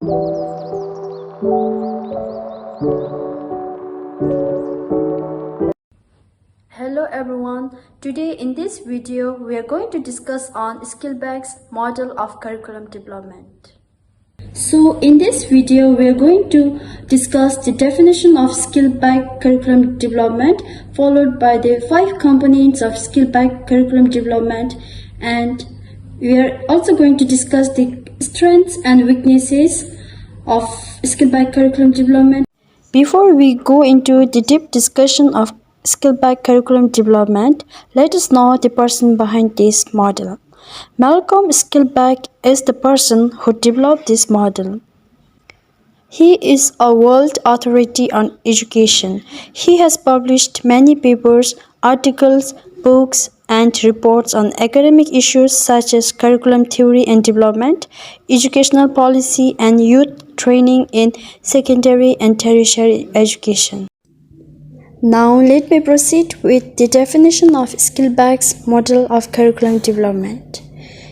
Hello everyone, today in this video we are going to discuss on Silkbeck's model of curriculum development. So in this video we are going to discuss the definition of Silkbeck curriculum development, followed by the 5 components of Silkbeck curriculum development, and we are also going to discuss the strengths and weaknesses of Silkbeck curriculum development. Before we go into the deep discussion of Silkbeck curriculum development, let us know the person behind this model. Malcolm Silkbeck is the person who developed this model. He is a world authority on education. He has published many papers, articles, books, and reports on academic issues such as curriculum theory and development, educational policy, and youth training in secondary and tertiary education. Now let me proceed with the definition of Silkbeck's model of curriculum development.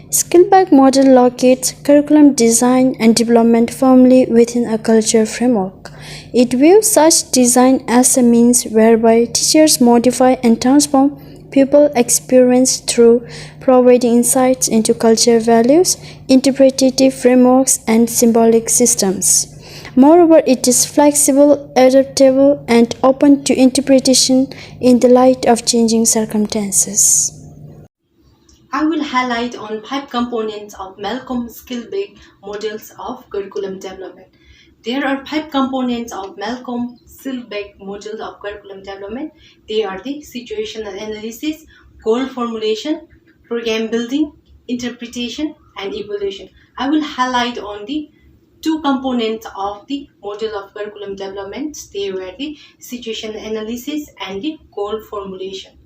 Silkbeck model locates curriculum design and development firmly within a culture framework. It views such design as a means whereby teachers modify and transform pupil experience through providing insights into culture values, interpretative frameworks, and symbolic systems. Moreover, it is flexible, adaptable, and open to interpretation in the light of changing circumstances. I will highlight on 5 components of Malcolm Silkbeck models of curriculum development. There are 5 components of Malcolm Silkbeck models of curriculum development. They are the situational analysis, goal formulation, program building, interpretation, and evaluation. I will highlight on the 2 components of the model of curriculum development. They were the situational analysis and the goal formulation.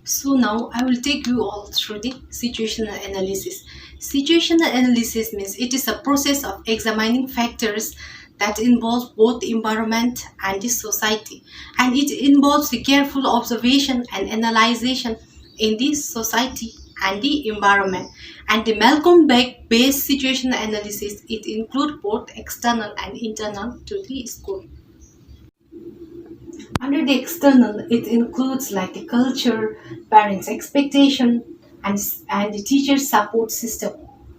So now I will take you all through the situational analysis. Situational analysis means it is a process of examining factors that involve both the environment and the society, and it involves the careful observation and analyzation in the society and the environment. And the Malcolm Beck based situational analysis, it includes both external and internal to the school. Under the external, it includes like the culture, parents' expectation, and the teacher support system.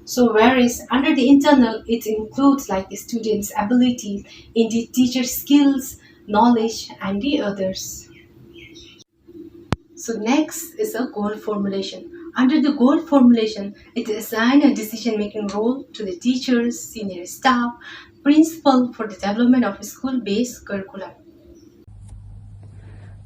So whereas under the internal, it includes like the students' ability in the teacher skills, knowledge, and the others. So next is a goal formulation. Under the goal formulation, it assigns a decision-making role to the teachers, senior staff, principal for the development of a school-based curriculum.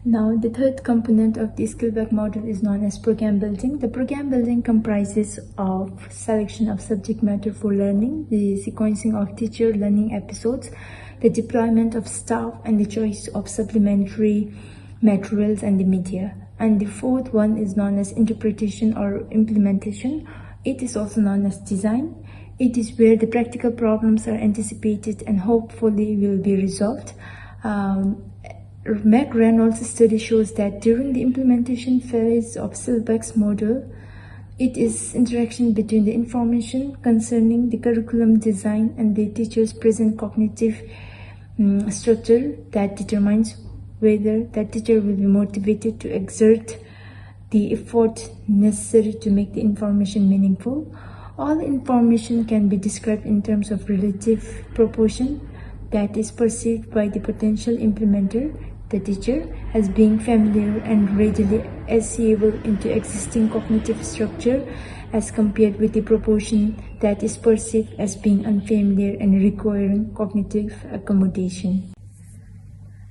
Now, the third component of the Silkbeck model is known as program building. The program building comprises of selection of subject matter for learning, the sequencing of teacher learning episodes, the deployment of staff, and the choice of supplementary materials and the media. And the fourth one is known as interpretation or implementation. It is also known as design. It is where the practical problems are anticipated and hopefully will be resolved. McReynolds' study shows that during the implementation phase of Silkbeck's model, it is interaction between the information concerning the curriculum design and the teacher's present cognitive structure that determines whether that teacher will be motivated to exert the effort necessary to make the information meaningful. All information can be described in terms of relative proportion that is perceived by the potential implementer, the teacher, as being familiar and readily accessible into existing cognitive structure as compared with the proportion that is perceived as being unfamiliar and requiring cognitive accommodation.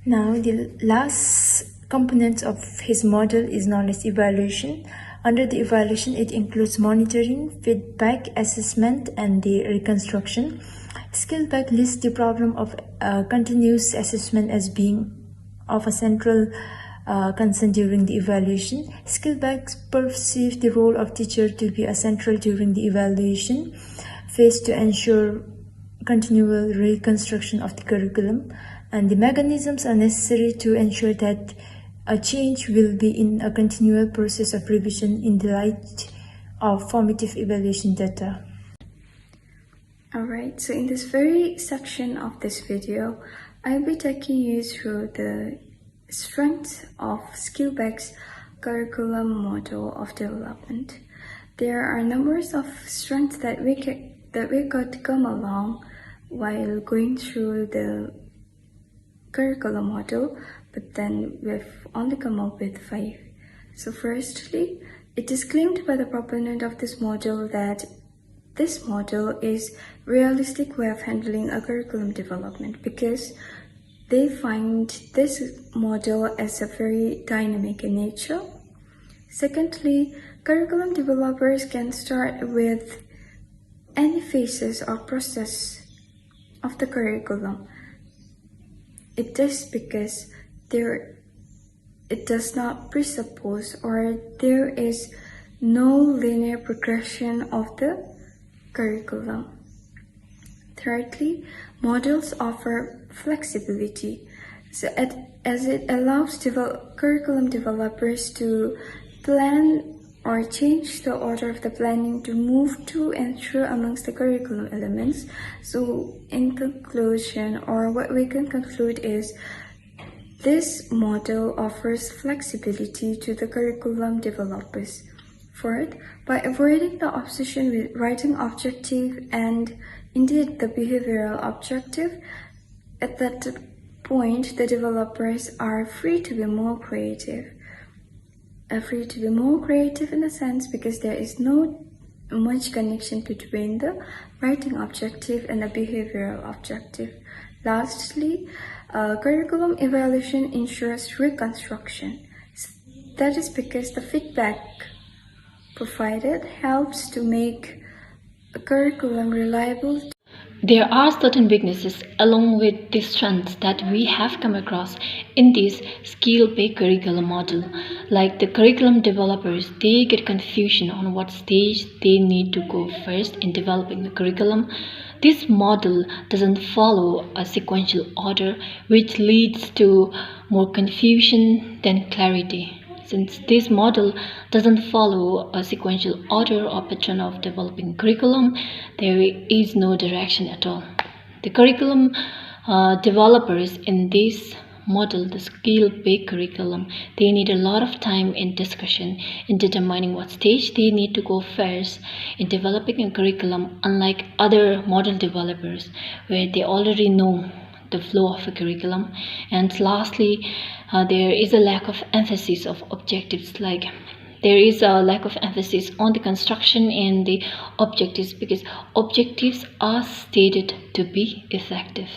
Now, the last component of his model is known as evaluation. Under the evaluation, it includes monitoring, feedback, assessment, and the reconstruction. Silkbeck lists the problem of continuous assessment as being of a central concern during the evaluation. Silkbeck perceives the role of teacher to be essential during the evaluation phase to ensure continual reconstruction of the curriculum, and the mechanisms are necessary to ensure that a change will be in a continual process of revision in the light of formative evaluation data. Alright, so in this very section of this video, I'll be taking you through the strengths of Silkbeck's curriculum model of development. There are numbers of strengths that we could come along while going through the curriculum model, but then we've only come up with 5. So firstly, it is claimed by the proponent of this model that this model is realistic way of handling a curriculum development because they find this model as a very dynamic in nature. Secondly, curriculum developers can start with any phases or process of the curriculum. It is because it does not presuppose or there is no linear progression of the curriculum. Thirdly, models offer flexibility, as it allows curriculum developers to plan or change the order of the planning to move to and through amongst the curriculum elements. So in conclusion, or what we can conclude is, this model offers flexibility to the curriculum developers. Fourth, by avoiding the obsession with writing objective and indeed the behavioral objective, at that point the developers are free to be more creative. Free to be more creative in a sense because there is no much connection between the writing objective and the behavioral objective. Lastly, curriculum evaluation ensures reconstruction. That is because the feedback provided helps to make a curriculum reliable. There are certain weaknesses along with the strengths that we have come across in this skill-based curriculum model. Like the curriculum developers, they get confusion on what stage they need to go first in developing the curriculum. This model doesn't follow a sequential order, which leads to more confusion than clarity. Since this model doesn't follow a sequential order or pattern of developing curriculum, there is no direction at all. The curriculum developers in this model, the skill-based curriculum, they need a lot of time in discussion in determining what stage they need to go first in developing a curriculum, unlike other model developers where they already know the flow of a curriculum. And lastly, there is a lack of emphasis of objectives, like there is a lack of emphasis on the construction and the objectives because objectives are stated to be effective.